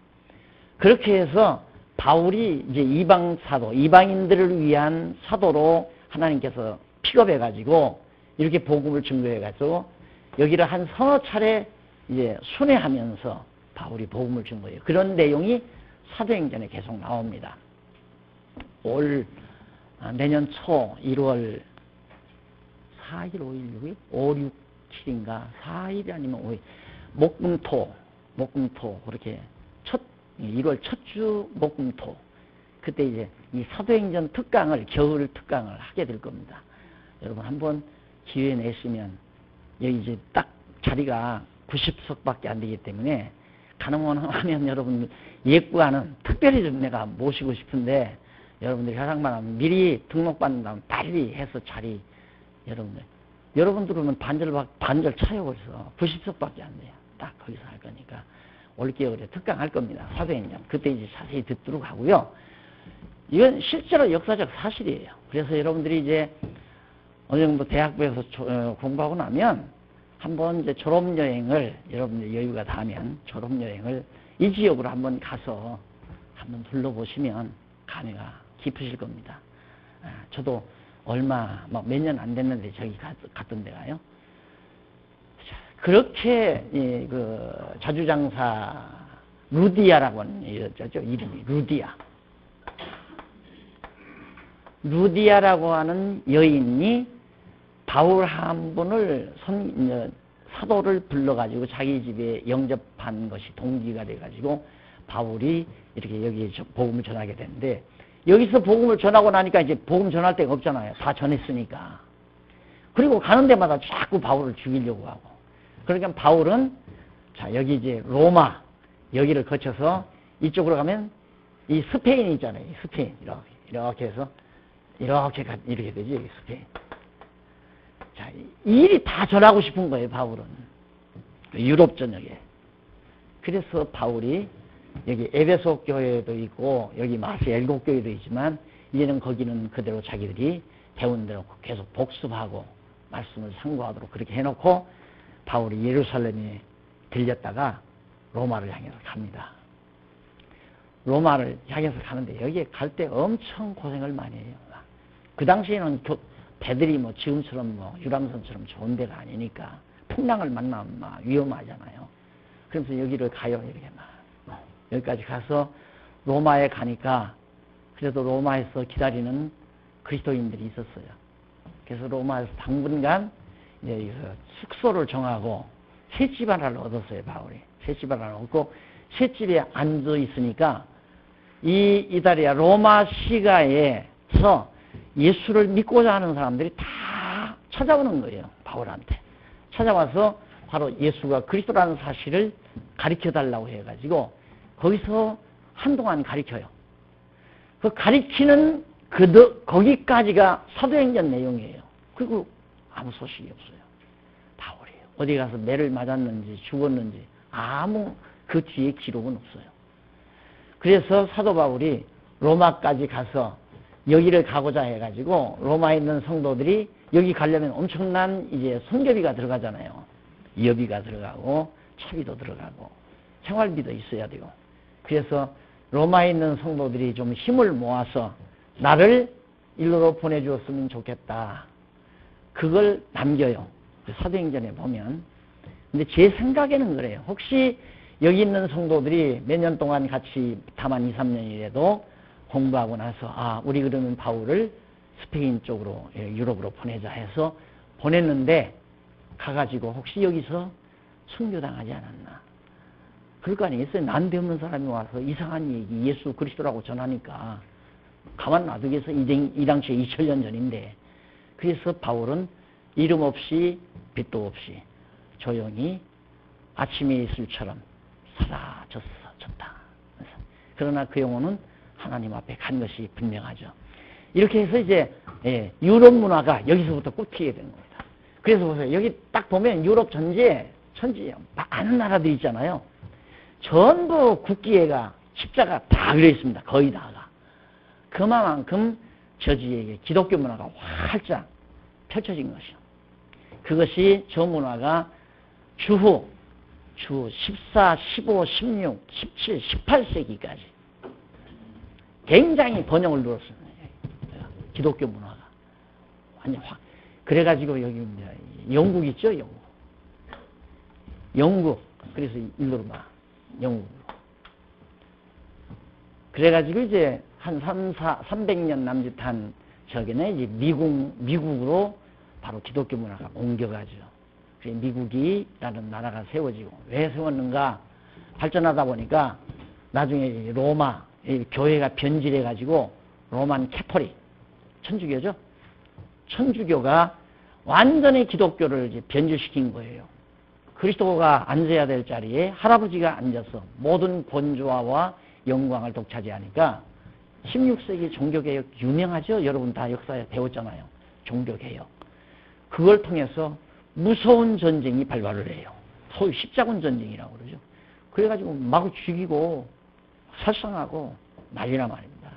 그렇게 해서 바울이 이제 이방 사도, 이방인들을 위한 사도로 하나님께서 픽업해가지고 이렇게 복음을 증거해가지고 여기를 한 서너 차례 이제 순회하면서 바울이 복음을 증거해요. 그런 내용이 사도행전에 계속 나옵니다. 내년 초 1월 4일, 5일, 6일, 5, 6, 7인가 4일 아니면 5일 목금토 그렇게 1월 첫 주 목금토 그때 이제 이 사도행전 특강을 겨울 특강을 하게 될 겁니다. 여러분 한번 기회 내시면 여기 이제 딱 자리가 90석밖에 안 되기 때문에 가능하면 여러분 예구하는 특별히 좀 내가 모시고 싶은데 여러분들이 허락만 하면 미리 등록받는 다음 빨리 해서 자리 여러분들은 반절 차요. 벌써 90석밖에 안 돼요. 딱 거기서 할 거니까 올겨울에 특강할 겁니다. 사도행전. 그때 이제 자세히 듣도록 하고요. 이건 실제로 역사적 사실이에요. 그래서 여러분들이 이제 어느 정도 대학부에서 공부하고 나면 한번 이제 졸업여행을 여러분들 여유가 닿으면 졸업여행을 이 지역으로 한번 가서 한번 둘러보시면 감회가 깊으실 겁니다. 저도 얼마 몇 년 안 됐는데 저기 갔던 데가요. 그렇게 그 자주장사 루디아라고 하는 이름이 루디아라고 하는 여인이 바울 한 분을 사도를 불러가지고 자기 집에 영접한 것이 동기가 돼가지고 바울이 이렇게 여기 복음을 전하게 되는데 여기서 복음을 전하고 나니까 이제 복음 전할 데가 없잖아요. 다 전했으니까. 그리고 가는 데마다 자꾸 바울을 죽이려고 하고. 그러니까 바울은 자 여기 이제 로마 여기를 거쳐서 이쪽으로 가면 이 스페인 있잖아요. 이 스페인 이렇게 해서 이렇게 되지 여기 스페인. 자, 이 일이 다 전하고 싶은 거예요. 바울은 유럽 전역에. 그래서 바울이 여기 에베소 교회도 있고 여기 마세 엘고 교회도 있지만 이제는 거기는 그대로 자기들이 배운 대로 계속 복습하고 말씀을 상고하도록 그렇게 해놓고 바울이 예루살렘에 들렸다가 로마를 향해서 갑니다. 로마를 향해서 가는데 여기에 갈 때 엄청 고생을 많이 해요. 그 당시에는 배들이 뭐 지금처럼 뭐 유람선처럼 좋은 데가 아니니까 풍랑을 만나면 막 위험하잖아요. 그래서 여기를 가요. 이렇게 막 여기까지 가서 로마에 가니까 그래도 로마에서 기다리는 그리스도인들이 있었어요. 그래서 로마에서 당분간 여기서 숙소를 정하고 셋집 하나를 얻었어요. 바울이 셋집 하나를 얻고 셋집에 앉아 있으니까 이 이탈리아 로마 시가에서 예수를 믿고자 하는 사람들이 다 찾아오는 거예요. 바울한테 찾아와서 바로 예수가 그리스도라는 사실을 가르쳐달라고 해가지고 거기서 한동안 가르쳐요. 그 가르치는 거기까지가 사도행전 내용이에요. 그리고 아무 소식이 없어요. 바울이 어디 가서 매를 맞았는지 죽었는지 아무 그 뒤에 기록은 없어요. 그래서 사도 바울이 로마까지 가서 여기를 가고자 해가지고 로마에 있는 성도들이 여기 가려면 엄청난 이제 선교비가 들어가잖아요. 여비가 들어가고 차비도 들어가고 생활비도 있어야 되고. 그래서 로마에 있는 성도들이 좀 힘을 모아서 나를 일로로 보내주었으면 좋겠다. 그걸 남겨요. 사도행전에 보면. 근데 제 생각에는 그래요. 혹시 여기 있는 성도들이 몇 년 동안 같이 다만 2, 3년이라도 공부하고 나서 우리 그러면 바울을 스페인 쪽으로 유럽으로 보내자 해서 보냈는데 가가지고 혹시 여기서 순교당하지 않았나. 그럴 거 아니겠어요? 난데없는 사람이 와서 이상한 얘기 예수 그리스도라고 전하니까 가만 놔두겠어. 이 당시에 2000년 전인데. 그래서 바울은 이름 없이 빛도 없이 조용히 아침의 이슬처럼 사라졌다. 그러나 그 영혼은 하나님 앞에 간 것이 분명하죠. 이렇게 해서 이제 유럽 문화가 여기서부터 꽃피게 된 겁니다. 그래서 보세요. 여기 딱 보면 유럽 천지에 많은 나라들이 있잖아요. 전부 국기에가 십자가 다 그려 있습니다. 거의 다가. 그만큼 저 지역에 기독교 문화가 활짝 펼쳐진 것이요. 그것이 저 문화가 주 14, 15, 16, 17, 18세기까지 굉장히 번영을 누렸습니다. 기독교 문화가. 완전 그래가지고 여기 영국 있죠? 영국. 그래서 일로로 막 영국으로. 그래가지고 이제 한 300년 남짓한 저기는 이제 미국으로 바로 기독교 문화가 옮겨가죠. 그래서 미국이라는 나라가 세워지고, 왜 세웠는가? 발전하다 보니까 나중에 로마 교회가 변질해가지고 로만 캐토릭 천주교죠. 천주교가 완전히 기독교를 이제 변질시킨 거예요. 그리스도가 앉아야 될 자리에 할아버지가 앉아서 모든 권좌와 영광을 독차지하니까 16세기 종교개혁 유명하죠? 여러분 다 역사에 배웠잖아요. 종교개혁. 그걸 통해서 무서운 전쟁이 발발을 해요. 소위 십자군 전쟁이라고 그러죠. 그래가지고 막 죽이고 살상하고 난리나 말입니다.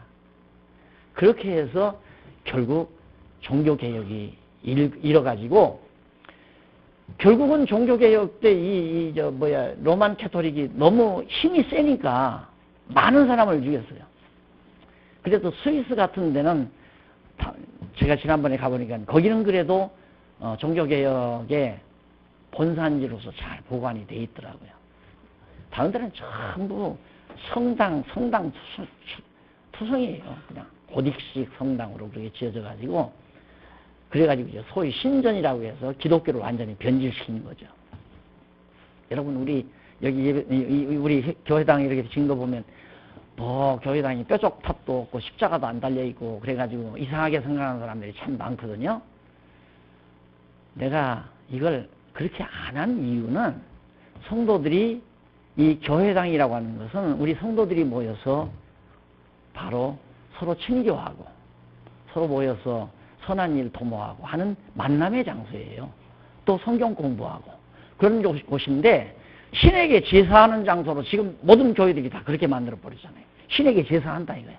그렇게 해서 결국 종교개혁이 일어가지고 결국은 종교개혁 때 로만 캐토릭이 너무 힘이 세니까 많은 사람을 죽였어요. 그래도 스위스 같은 데는 제가 지난번에 가보니까 거기는 그래도 종교개혁의 본산지로서 잘 보관이 돼 있더라고요. 다른 데는 전부 성당 투성이에요. 그냥 고딕식 성당으로 그렇게 지어져 가지고 그래가지고 이제 소위 신전이라고 해서 기독교를 완전히 변질시키는 거죠. 여러분 우리 교회당 이렇게 진 거 보면 뭐 교회당이 뾰족 탑도 없고 십자가도 안 달려 있고 그래가지고 이상하게 생각하는 사람들이 참 많거든요. 내가 이걸 그렇게 안 한 이유는 성도들이 이 교회당이라고 하는 것은 우리 성도들이 모여서 바로 서로 친교하고 서로 모여서 선한 일 도모하고 하는 만남의 장소예요. 또 성경 공부하고 그런 곳인데 신에게 제사하는 장소로 지금 모든 교회들이 다 그렇게 만들어 버리잖아요. 신에게 제사한다 이거야.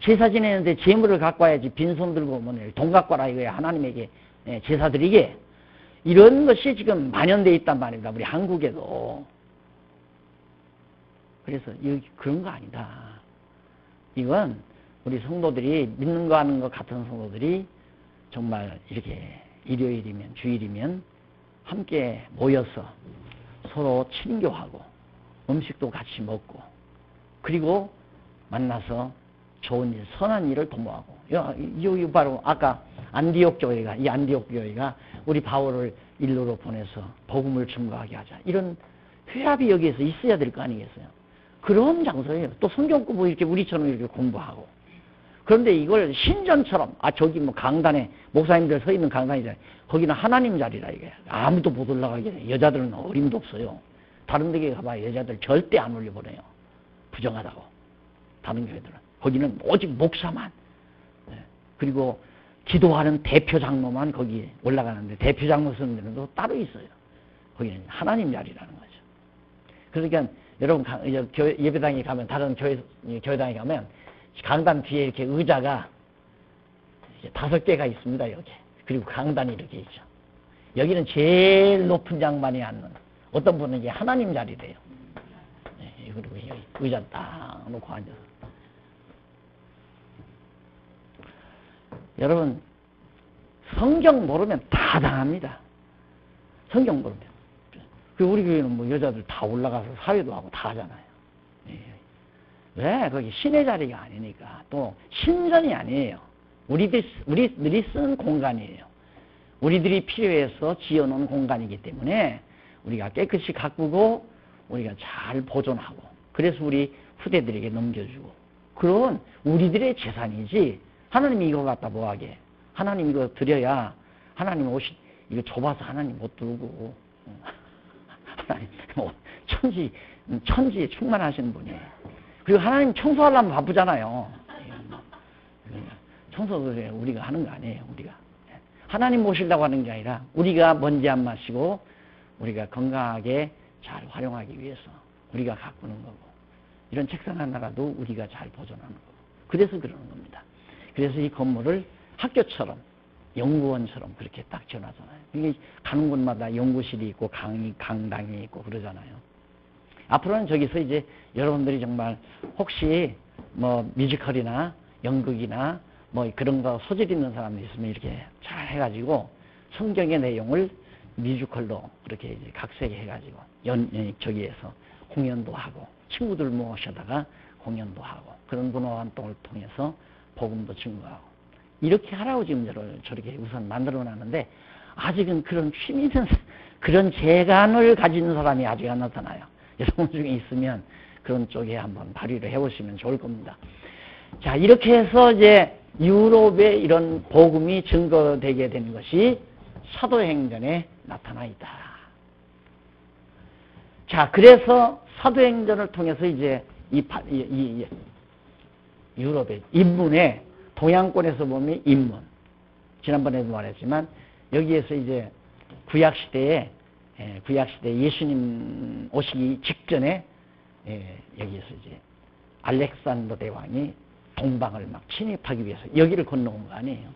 제사 지내는데 재물을 갖고 와야지 빈손 들고 오면 돈 갖고 와라 이거야. 하나님에게 제사 드리게. 이런 것이 지금 만연되어 있단 말입니다. 우리 한국에도. 그래서 그런 거 아니다. 이건 우리 성도들이 믿는 거 하는 것 같은 성도들이 정말 이렇게 일요일이면 주일이면 함께 모여서 서로 친교하고 음식도 같이 먹고 그리고 만나서 좋은 일, 선한 일을 도모하고 여기 바로 아까 안디옥 교회가 이 안디옥 교회가 우리 바울을 일로로 보내서 복음을 증거하게 하자. 이런 회합이 여기에서 있어야 될 거 아니겠어요? 그런 장소예요. 또 성경 공부 이렇게 우리처럼 이렇게 공부하고. 그런데 이걸 신전처럼 저기 뭐 강단에 목사님들 서 있는 강단이잖아요. 거기는 하나님 자리라 이게 아무도 못 올라가게 돼. 여자들은 어림도 없어요. 다른 데 가봐야 여자들 절대 안 올려보내요. 부정하다고. 다른 교회들은 거기는 오직 목사만 그리고 기도하는 대표 장로만 거기에 올라가는데 대표 장로 쓰는 데는 또 따로 있어요. 거기는 하나님 자리라는 거죠. 그러니까 여러분 예배당에 가면 다른 교회당에 가면 강단 뒤에 이렇게 의자가 5개가 있습니다. 여기. 그리고 강단이 이렇게 있죠. 여기는 제일 높은 양반이 앉는 어떤 분은 이제 하나님 자리래요. 그리고 여기 의자 딱 놓고 앉아서. 여러분 성경 모르면 다 당합니다. 성경 모르면. 우리 교회는 뭐 여자들 다 올라가서 사회도 하고 다 하잖아요. 왜? 거기 신의 자리가 아니니까. 또 신전이 아니에요. 우리들이 쓰는 공간이에요. 우리들이 필요해서 지어놓은 공간이기 때문에 우리가 깨끗이 가꾸고 우리가 잘 보존하고 그래서 우리 후대들에게 넘겨주고 그런 우리들의 재산이지 하나님이 이거 갖다 뭐하게 하나님 이거 드려야 하나님 옷이 이거 좁아서 하나님 못 들고 하나님 뭐 천지에 충만하신 분이에요. 그리고 하나님 청소하려면 바쁘잖아요. 청소를 우리가 하는 거 아니에요. 우리가 하나님 모시려고 하는 게 아니라 우리가 먼지 안 마시고 우리가 건강하게 잘 활용하기 위해서 우리가 가꾸는 거고 이런 책상 하나라도 우리가 잘 보존하는 거고 그래서 그러는 겁니다. 그래서 이 건물을 학교처럼 연구원처럼 그렇게 딱 지어놨잖아요. 이게 가는 곳마다 연구실이 있고 강당이 있고 그러잖아요. 앞으로는 저기서 이제 여러분들이 정말 혹시 뭐 뮤지컬이나 연극이나 뭐 그런 거 소질 있는 사람이 있으면 이렇게 잘 해가지고 성경의 내용을 뮤지컬로 그렇게 이제 각색해 해가지고 저기에서 공연도 하고 친구들 모셔다가 공연도 하고 그런 문화활동을 통해서 복음도 증거하고 이렇게 하라고 지금 저렇게 우선 만들어 놨는데 아직은 그런 취미 있는 그런 재간을 가진 사람이 아직 안 나타나요. 여러분 중에 있으면 그런 쪽에 한번 발휘를 해보시면 좋을 겁니다. 자, 이렇게 해서 이제 유럽의 이런 복음이 증거되게 된 것이 사도행전에 나타나 있다. 자, 그래서 사도행전을 통해서 이제 이 유럽의 인문에 동양권에서 보면 인문. 지난번에도 말했지만 여기에서 이제 구약시대에 예수님 오시기 직전에 여기에서 이제 알렉산더 대왕이 동방을 막 침입하기 위해서 여기를 건너온 거 아니에요.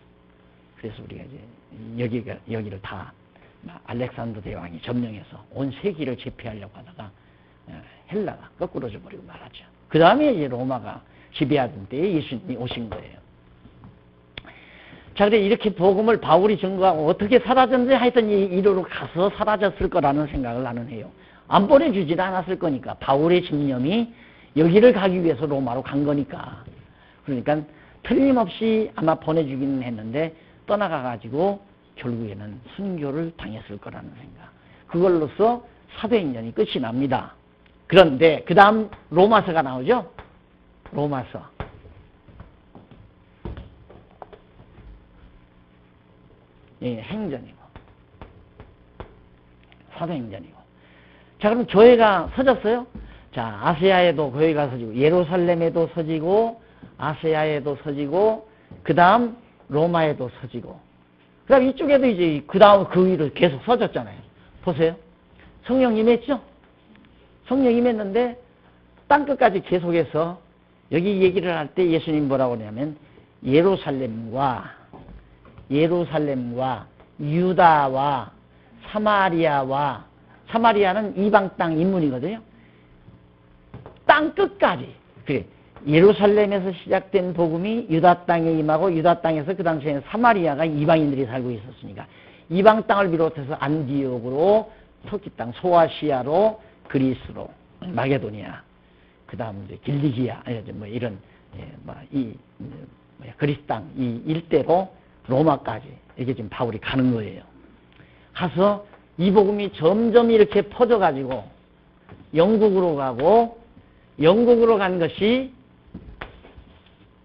그래서 우리가 이제 여기를 다 알렉산더 대왕이 점령해서 온 세계를 제패하려고 하다가 헬라가 거꾸로져 버리고 말았죠. 그 다음에 이제 로마가 지배하던 때에 예수님이 오신 거예요. 자, 그래 이렇게 복음을 바울이 증거하고 어떻게 사라졌는지 하여튼 이리로 가서 사라졌을 거라는 생각을 나는 해요. 안 보내주지도 않았을 거니까 바울의 집념이 여기를 가기 위해서 로마로 간 거니까. 그러니까 틀림없이 아마 보내주기는 했는데 떠나가가지고 결국에는 순교를 당했을 거라는 생각. 그걸로써 사도행전이 끝이 납니다. 그런데 그 다음 로마서가 나오죠. 로마서. 예, 행전이고 사도행전이고. 자, 그럼 교회가 서졌어요. 자, 아시아에도 교회가 서지고 예루살렘에도 서지고 아시아에도 서지고 그 다음 로마에도 서지고 그 다음 이쪽에도 이제 그 다음 그 위를 계속 서졌잖아요. 보세요. 성령 임했죠? 성령 임했는데 땅끝까지 계속해서 여기 얘기를 할 때 예수님 뭐라고 하냐면 예루살렘과 유다와 사마리아는 이방 땅 인문이거든요. 땅 끝까지. 그래. 예루살렘에서 시작된 복음이 유다 땅에 임하고 유다 땅에서 그 당시에는 사마리아가 이방인들이 살고 있었으니까 이방 땅을 비롯해서 안디옥으로 터키 땅, 소아시아로 그리스로 마게도니아, 그 다음 이제 길리기아, 뭐 이런 그리스 땅 이 일대로 로마까지 이게 지금 바울이 가는 거예요. 가서 이 복음이 점점 이렇게 퍼져가지고 영국으로 가고 영국으로 간 것이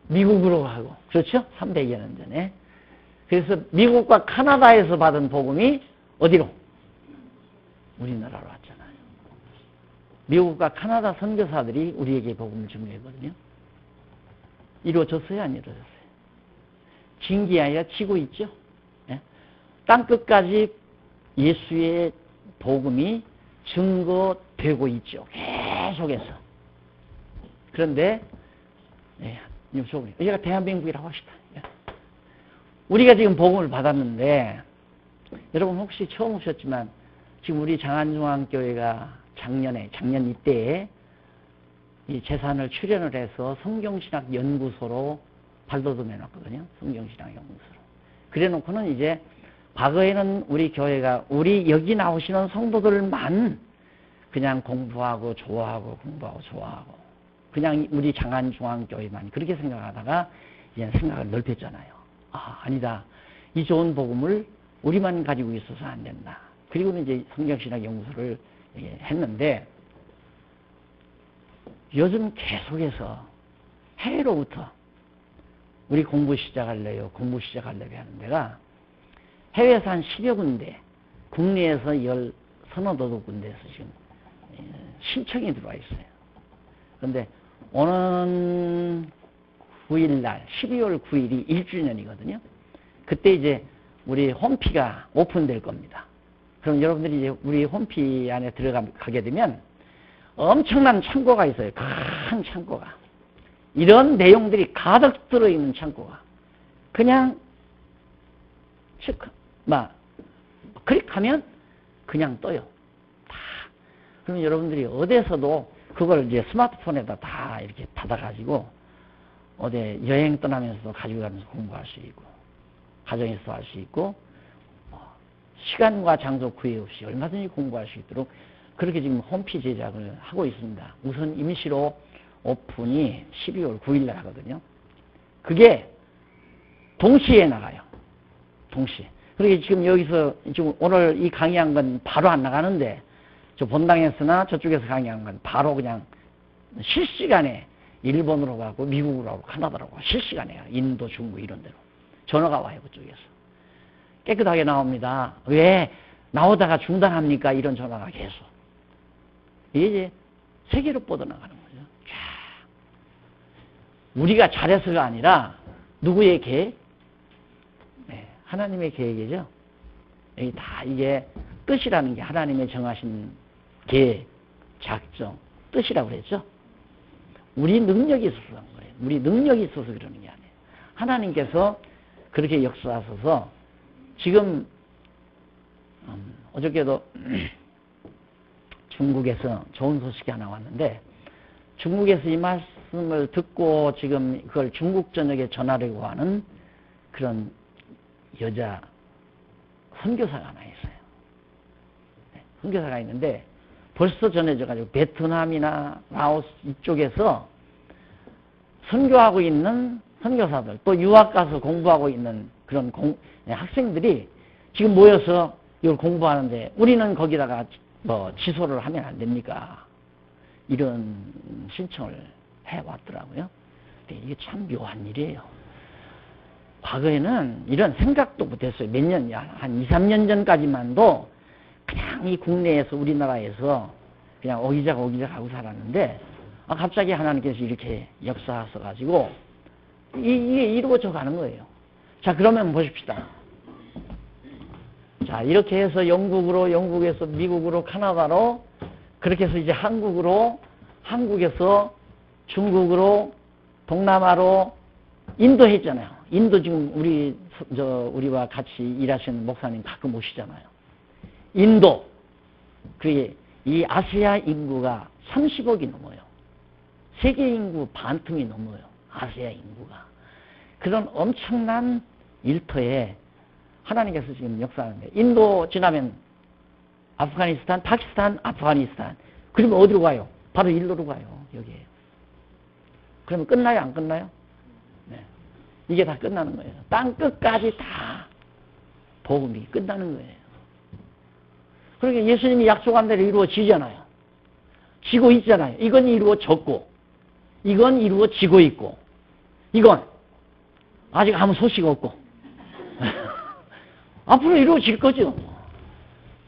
미국으로 가고 그렇죠? 300여 년 전에. 그래서 미국과 카나다에서 받은 복음이 어디로? 우리나라로 왔잖아요. 미국과 카나다 선교사들이 우리에게 복음을 증거했거든요. 이루어졌어요? 안 이루어졌어요? 진기하여 치고 있죠. 예? 땅끝까지 예수의 복음이 증거되고 있죠. 계속해서. 그런데 여기가 대한민국이라고 합시다. 예. 우리가 지금 복음을 받았는데 여러분 혹시 처음 오셨지만 지금 우리 장안중앙교회가 작년 이때에 이 재산을 출연을 해서 성경신학 연구소로 발돋움해 놨거든요. 성경신학 연구소로. 그래 놓고는 이제 과거에는 우리 교회가 우리 여기 나오시는 성도들만 그냥 공부하고 좋아하고 그냥 우리 장안중앙교회만 그렇게 생각하다가 이제 생각을 넓혔잖아요. 아니다. 이 좋은 복음을 우리만 가지고 있어서 안 된다. 그리고는 이제 성경신학 연구소를 했는데 요즘 계속해서 해외로부터 우리 공부 시작할래요, 공부 시작할래요 하는 데가 해외에서 한 10여 군데, 국내에서 서너 군데에서 지금 신청이 들어와 있어요. 그런데 오는 9일날, 12월 9일이 1주년이거든요. 그때 이제 우리 홈피가 오픈될 겁니다. 그럼 여러분들이 이제 우리 홈피 안에 들어가게 되면 엄청난 창고가 있어요. 큰 창고가. 이런 내용들이 가득 들어있는 창고가. 그냥 클릭하면 그냥 떠요. 다. 그럼 여러분들이 어디에서도 그걸 이제 스마트폰에다 다 이렇게 받아가지고 어디 여행 떠나면서도 가지고 가면서 공부할 수 있고, 가정에서도 할 수 있고, 시간과 장소 구애 없이 얼마든지 공부할 수 있도록 그렇게 지금 홈피 제작을 하고 있습니다. 우선 임시로 오픈이 12월 9일날 하거든요. 그게 동시에 나가요. 동시에. 그러니까 지금 여기서 지금 오늘 이 강의한 건 바로 안 나가는데 저 본당에서나 저쪽에서 강의한 건 바로 그냥 실시간에 일본으로 가고 미국으로 가고 카나다로 가고 실시간에 가요. 인도, 중국 이런 데로. 전화가 와요. 그쪽에서. 깨끗하게 나옵니다. 왜 나오다가 중단합니까? 이런 전화가 계속. 이게 이제 세계로 뻗어나가는 거죠. 우리가 잘해서가 아니라 누구의 계획? 네, 하나님의 계획이죠. 이게 뜻이라는 게 하나님의 정하신 계획, 작정, 뜻이라고 그랬죠. 우리 능력이 있어서 그런 거예요. 우리 능력이 있어서 그러는 게 아니에요. 하나님께서 그렇게 역사하셔서 지금 어저께도 중국에서 좋은 소식이 하나 왔는데 중국에서 이 말씀을 듣고 지금 그걸 중국 전역에 전하려고 하는 그런 여자 선교사가 하나 있어요. 선교사가 있는데 벌써 전해져가지고 베트남이나 라오스 이쪽에서 선교하고 있는 선교사들 또 유학 가서 공부하고 있는 그런 학생들이 지금 모여서 이걸 공부하는데 우리는 거기다가 지소를 하면 안 됩니까? 이런 신청을 해왔더라고요. 근데 이게 참 묘한 일이에요. 과거에는 이런 생각도 못했어요. 몇 년, 한 2, 3년 전까지만도 그냥 이 국내에서 우리나라에서 그냥 어기작 하고 살았는데 갑자기 하나님께서 이렇게 역사하셔가지고 이게 이루어져 가는 거예요. 자, 그러면 보십시다. 자, 이렇게 해서 영국에서 미국으로, 카나다로, 그렇게 해서 이제 한국에서 중국으로, 동남아로, 인도 했잖아요. 인도 지금 우리와 같이 일하시는 목사님 가끔 오시잖아요. 인도. 그게 이 아시아 인구가 30억이 넘어요. 세계 인구 반틈이 넘어요. 아시아 인구가. 그런 엄청난 일터에 하나님께서 지금 역사하는 거예요. 인도 지나면 아프가니스탄, 파키스탄, 아프가니스탄. 그러면 어디로 가요? 바로 인도로 가요. 여기에요. 그러면 끝나요? 안 끝나요? 네. 이게 다 끝나는 거예요. 땅 끝까지 다 복음이 끝나는 거예요. 그러니까 예수님이 약속한 대로 이루어지잖아요. 지고 있잖아요. 이건 이루어졌고 이건 이루어지고 있고 이건 아직 아무 소식 없고 앞으로 이루어질 거죠.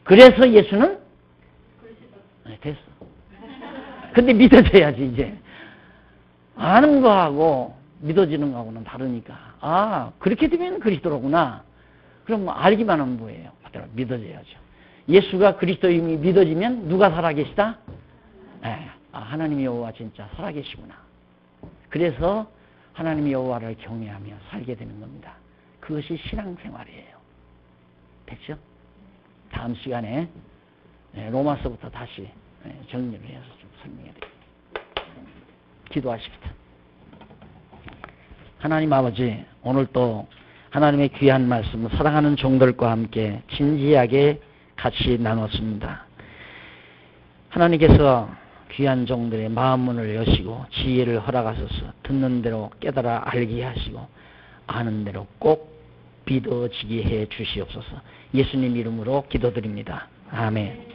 그래서 예수는 됐어. 근데 믿어져야지 이제. 아는 거하고 믿어지는 거하고는 다르니까 그렇게 되면 그리스도로구나. 그럼 알기만 하면 뭐예요? 믿어져야죠. 예수가 그리스도임이 믿어지면 누가 살아계시다? 하나님 여호와 진짜 살아계시구나. 그래서 하나님 여호와를 경외하며 살게 되는 겁니다. 그것이 신앙생활이에요. 됐죠? 다음 시간에 로마서부터 다시 정리를 해서 좀 설명해 드릴게요. 기도하십시다. 하나님 아버지, 오늘 또 하나님의 귀한 말씀을 사랑하는 종들과 함께 진지하게 같이 나눴습니다. 하나님께서 귀한 종들의 마음문을 여시고 지혜를 허락하셔서 듣는 대로 깨달아 알게 하시고 아는 대로 꼭 믿어지게 해 주시옵소서. 예수님 이름으로 기도드립니다. 아멘.